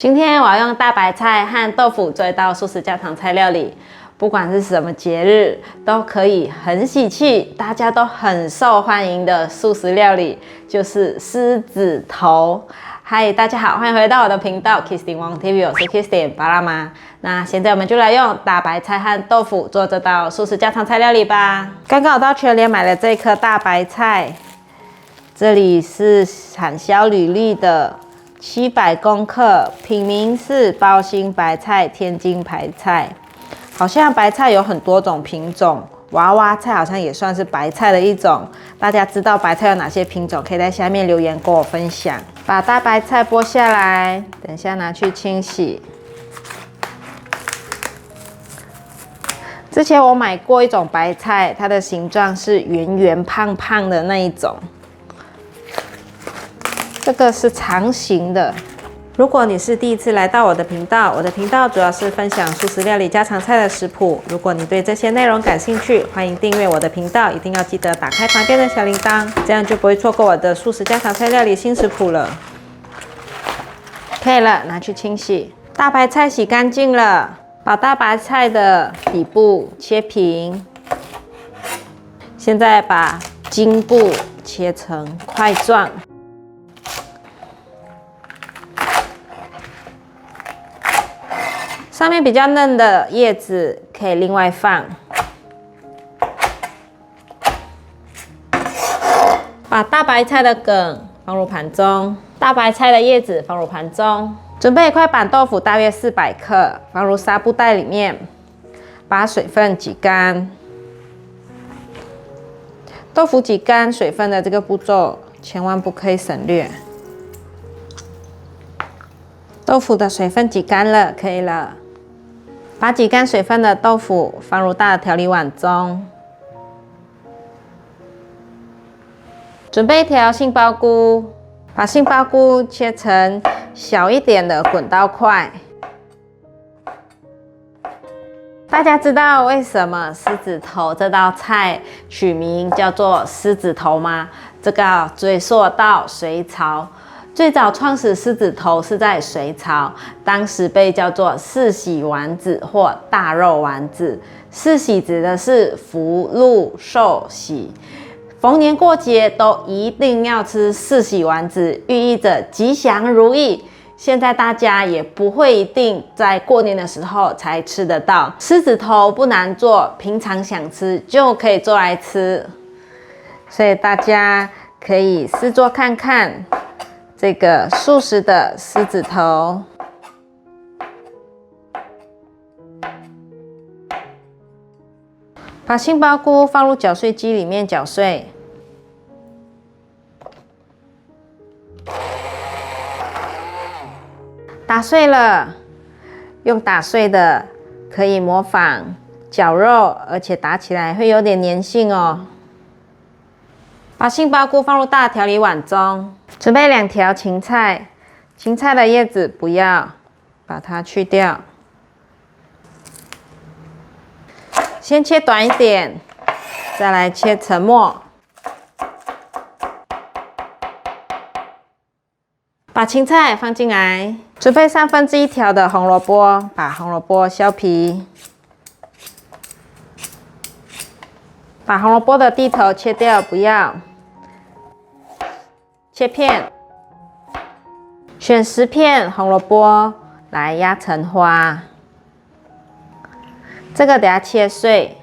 今天我要用大白菜和豆腐做一道素食家常菜料理，不管是什么节日，都可以很喜气，大家都很受欢迎的素食料理，就是狮子头。嗨，大家好，欢迎回到我的频道 Kistin Wang TV， 我是 Kistin 巴拉妈。那现在我们就来用大白菜和豆腐做这道素食家常菜料理吧。刚刚我到全联买了这颗大白菜，这里是产销履历的。700公克，品名是包心白菜、天津白菜。好像白菜有很多种品种，娃娃菜好像也算是白菜的一种。大家知道白菜有哪些品种？可以在下面留言跟我分享。把大白菜剥下来，等一下拿去清洗。之前我买过一种白菜，它的形状是圆圆胖胖的那一种。这个是长形的。如果你是第一次来到我的频道，我的频道主要是分享素食料理家常菜的食谱。如果你对这些内容感兴趣，欢迎订阅我的频道，一定要记得打开旁边的小铃铛，这样就不会错过我的素食家常菜料理新食谱了。可以了，拿去清洗。大白菜洗干净了，把大白菜的底部切平。现在把茎部切成块状。上面比较嫩的叶子可以另外放。把大白菜的梗放入盘中，大白菜的叶子放入盘中。准备一块板豆腐，大约400克，放入纱布袋里面，把水分挤干。豆腐挤干水分的这个步骤，千万不可以省略。豆腐的水分挤干了，可以了。把挤干水分的豆腐放入大的调理碗中，准备一条杏鲍菇，把杏鲍菇切成小一点的滚刀块。大家知道为什么狮子头这道菜取名叫做狮子头吗？这个要追溯到隋朝。最早创始狮子头是在隋朝，当时被叫做世袭丸子或大肉丸子。世袭指的是福禄寿喜，逢年过节都一定要吃世袭丸子，寓意着吉祥如意。现在大家也不会一定在过年的时候才吃得到狮子头，不难做，平常想吃就可以做来吃，所以大家可以试做看看。这个素食的狮子头，把杏鲍菇放入搅碎机里面搅碎，打碎了。用打碎的可以模仿绞肉，而且打起来会有点粘性哦。把杏鲍菇放入大调理碗中。准备2条芹菜，芹菜的叶子不要，把它去掉。先切短一点，再来切成末。把芹菜放进来，准备1/3条的红萝卜，把红萝卜削皮。把红萝卜的蒂头切掉，不要。切片，选10片红萝卜来压成花。这个等下切碎。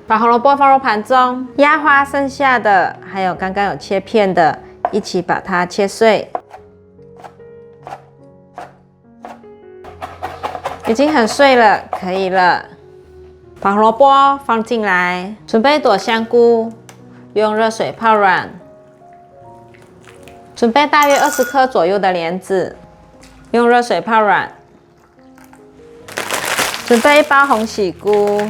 把红萝卜放入盘中，压花剩下的，还有刚刚有切片的，一起把它切碎。已经很碎了，可以了。把红萝卜放进来，准备一朵香菇，用热水泡软。准备大约20颗左右的莲子，用热水泡软。准备1包红喜菇。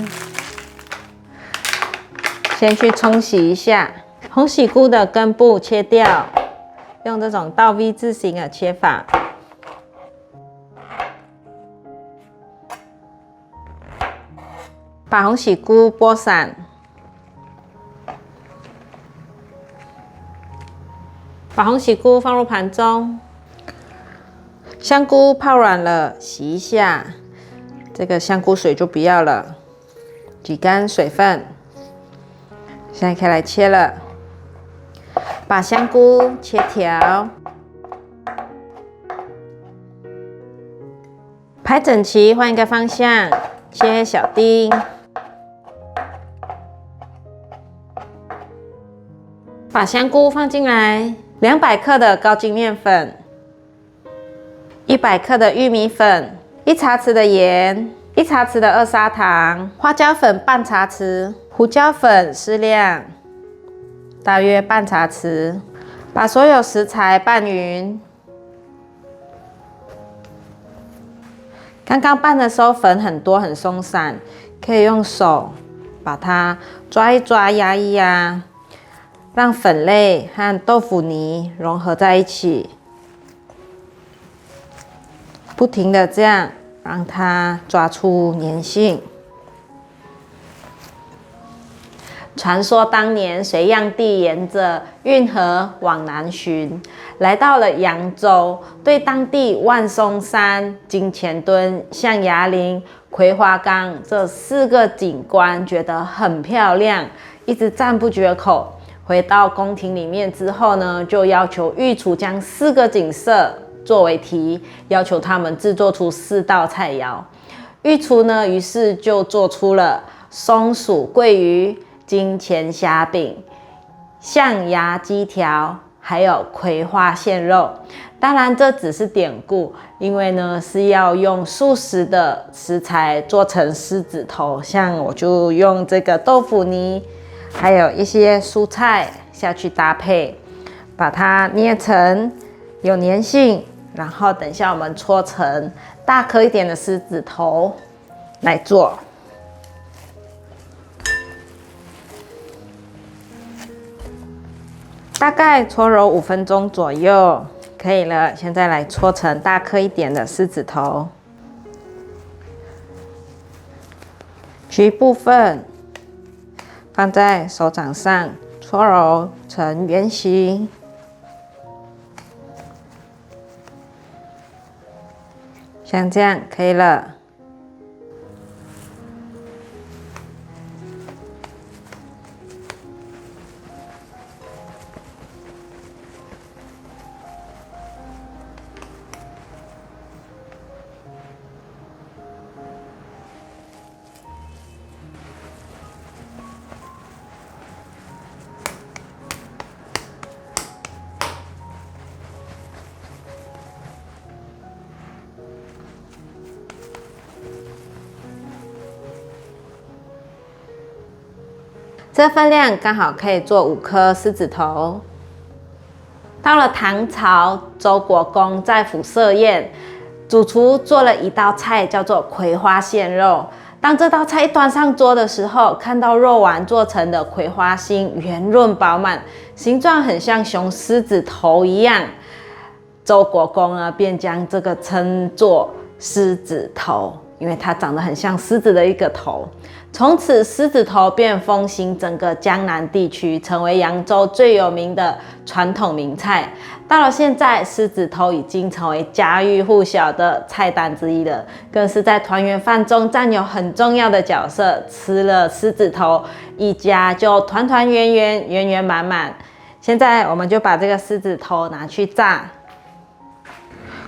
先去冲洗一下，红喜菇的根部切掉，用这种倒 V 字形的切法。把红喜菇剥散，把红喜菇放入盘中。香菇泡软了，洗一下，这个香菇水就不要了，挤干水分。现在可以来切了，把香菇切条，排整齐，换一个方向，切小丁。把香菇放进来，200克的高筋面粉，100克的玉米粉，1茶匙的盐，1茶匙的2砂糖，花椒粉半茶匙，胡椒粉适量，大约半茶匙。把所有食材拌匀。刚刚拌的时候粉很多很松散，可以用手把它抓一抓、压一压。让粉类和豆腐泥融合在一起，不停的这样让它抓出粘性。传说当年隋炀帝沿着运河往南巡，来到了扬州，对当地万松山、金钱墩、象牙岭、葵花岗这4个景观觉得很漂亮，一直赞不绝口。回到宫廷里面之后呢，就要求御厨将4个景色作为题，要求他们制作出4道菜肴。御厨呢，于是就做出了松鼠桂鱼、金钱虾饼、象牙鸡条，还有葵花蟹肉。当然，这只是典故，因为呢是要用素食的食材做成狮子头，像我就用这个豆腐泥。还有一些蔬菜下去搭配，把它捏成有粘性，然后等一下我们搓成大颗一点的狮子头来做。大概搓揉5分钟左右，可以了。现在来搓成大颗一点的狮子头，取一部分。放在手掌上搓揉成圆形，像这样可以了。这分量刚好可以做5颗狮子头。到了唐朝，周国公在府设宴，主厨做了一道菜，叫做葵花蟹肉。当这道菜一端上桌的时候，看到肉丸做成的葵花心，圆润饱满，形状很像熊狮子头一样。周国公呢，便将这个称作狮子头，因为它长得很像狮子的一个头。从此，狮子头便风行整个江南地区，成为扬州最有名的传统名菜。到了现在，狮子头已经成为家喻户晓的菜单之一了，更是在团圆饭中占有很重要的角色。吃了狮子头，一家就团团圆圆、圆圆满满。现在，我们就把这个狮子头拿去炸，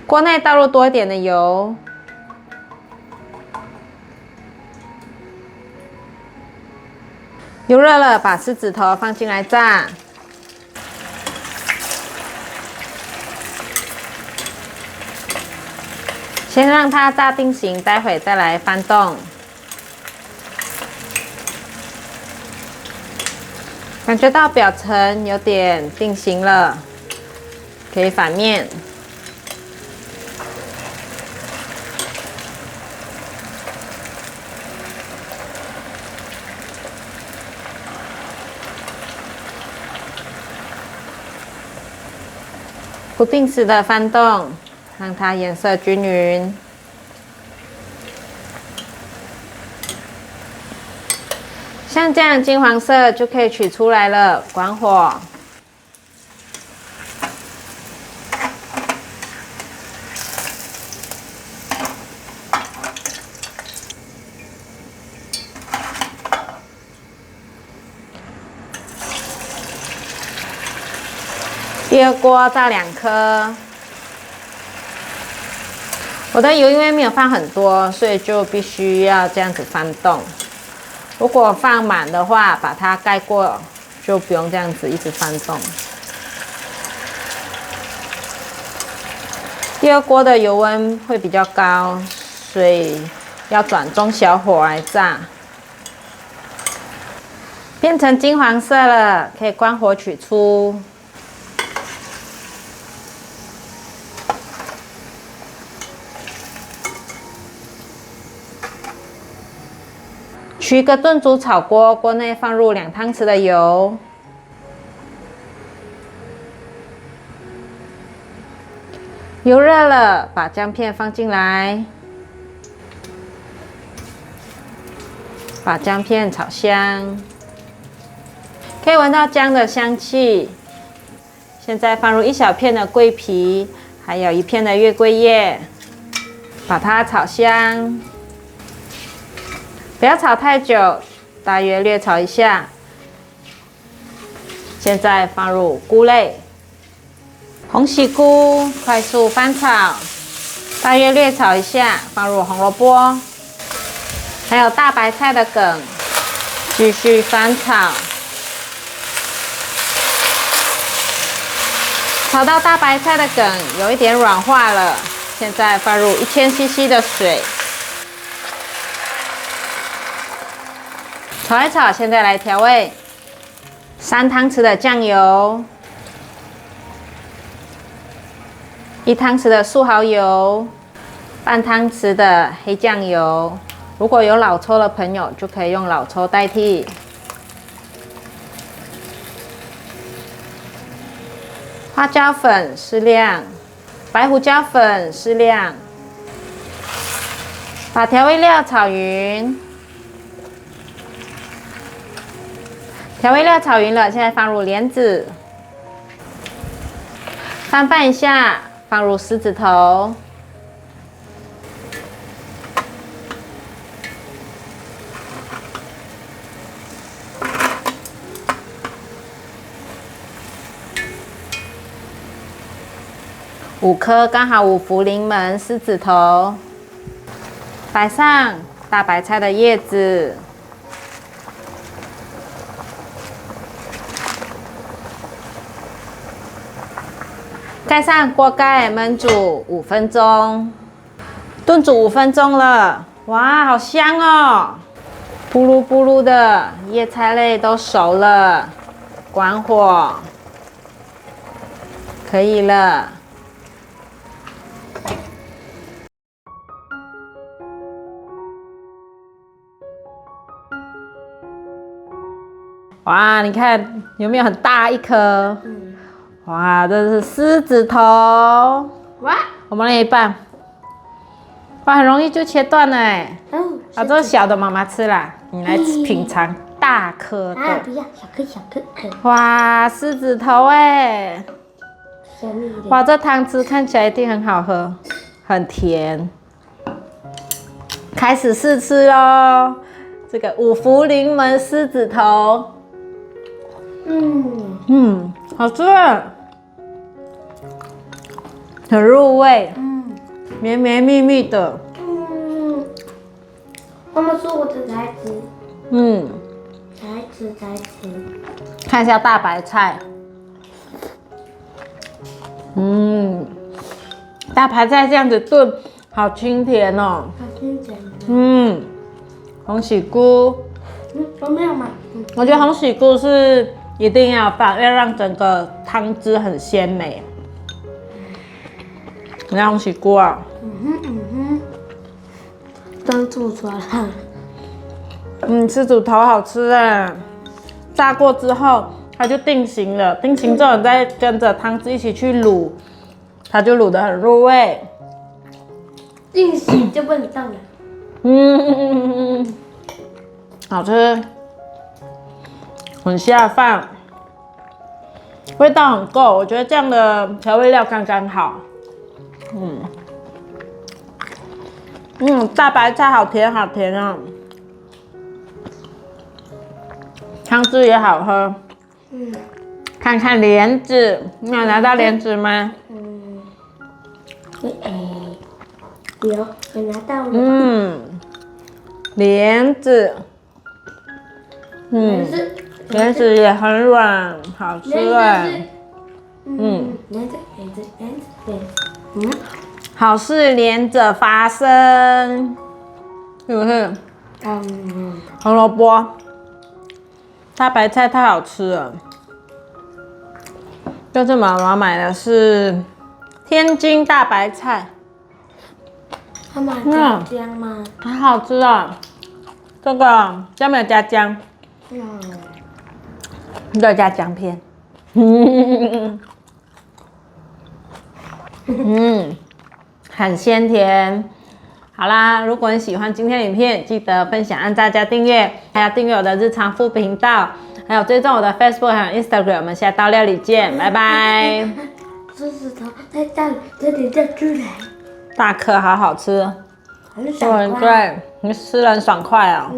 锅内倒入多一点的油。油热了，把狮子头放进来炸。先让它炸定型，待会再来翻动。感觉到表层有点定型了，可以反面。不定时的翻动，让它颜色均匀。像这样金黄色就可以取出来了，关火。第二锅炸2颗，我的油因为没有放很多，所以就必须要这样子翻动。如果放满的话，把它盖过，就不用这样子一直翻动。第二锅的油温会比较高，所以要转中小火来炸。变成金黄色了，可以关火取出。取一个炖煮炒锅，锅内放入2汤匙的油，油热了，把姜片放进来，把姜片炒香，可以闻到姜的香气。现在放入1小片的桂皮，还有1片的月桂叶，把它炒香。不要炒太久，大约略炒一下。现在放入菇类，红喜菇，快速翻炒，大约略炒一下，放入红萝卜，还有大白菜的梗，继续翻炒，炒到大白菜的梗有一点软化了，现在放入1000cc 的水。炒一炒，现在来调味：3汤匙的酱油，1汤匙的素蚝油，半汤匙的黑酱油。如果有老抽的朋友，就可以用老抽代替。花椒粉适量，白胡椒粉适量，把调味料炒匀。调味料炒匀了，现在放入莲子，翻拌一下，放入狮子头，5颗，刚好5福临门狮子头，摆上大白菜的叶子。盖上锅盖，焖煮5分钟，炖煮5分钟了。哇，好香哦！咕噜咕噜的，叶菜类都熟了，关火，可以了。哇，你看有没有很大一颗？哇，这是狮子头。哇，我们来一半。哇，很容易就切断了哎。把这个小的妈妈吃啦，你来品尝大颗的。不要，小颗小颗。哇，狮子头哎。哇，这汤汁看起来一定很好喝，很甜。开始试吃哦，这个5福临门狮子头。好吃。很入味，绵绵密密的。妈妈说我的才吃。才吃。看一下大白菜。大白菜这样子炖，好清甜哦。好清甜。红喜菇。都没有吗？我觉得红喜菇是一定要放，要让整个汤汁很鲜美。你看红喜菇啊，刚做出来了。狮子头好吃哎，炸过之后它就定型了，定型之后你再跟着汤汁一起去卤，它就卤得很入味。硬洗就不能动了。好吃，很下饭，味道很够，我觉得这样的调味料刚刚好。大白菜好甜好甜啊，汤汁也好喝。看看莲子，你有拿到莲子吗？有拿到了。莲子，莲子也很软，好吃哎。莲子，好事连着发生，是不是？红萝卜，大白菜太好吃了。这次妈妈买的是天津大白菜，他买加姜吗？很好吃啊。这个有没有加姜？要加姜片。很鲜甜。好啦，如果你喜欢今天的影片，记得分享、按赞、加订阅，还要订阅我的日常food频道，还有追踪我的 Facebook 还有 Instagram。我们下道料理见，拜拜。狮子头在这里再出来，大颗好好吃，很爽快。对，你吃得很爽快哦。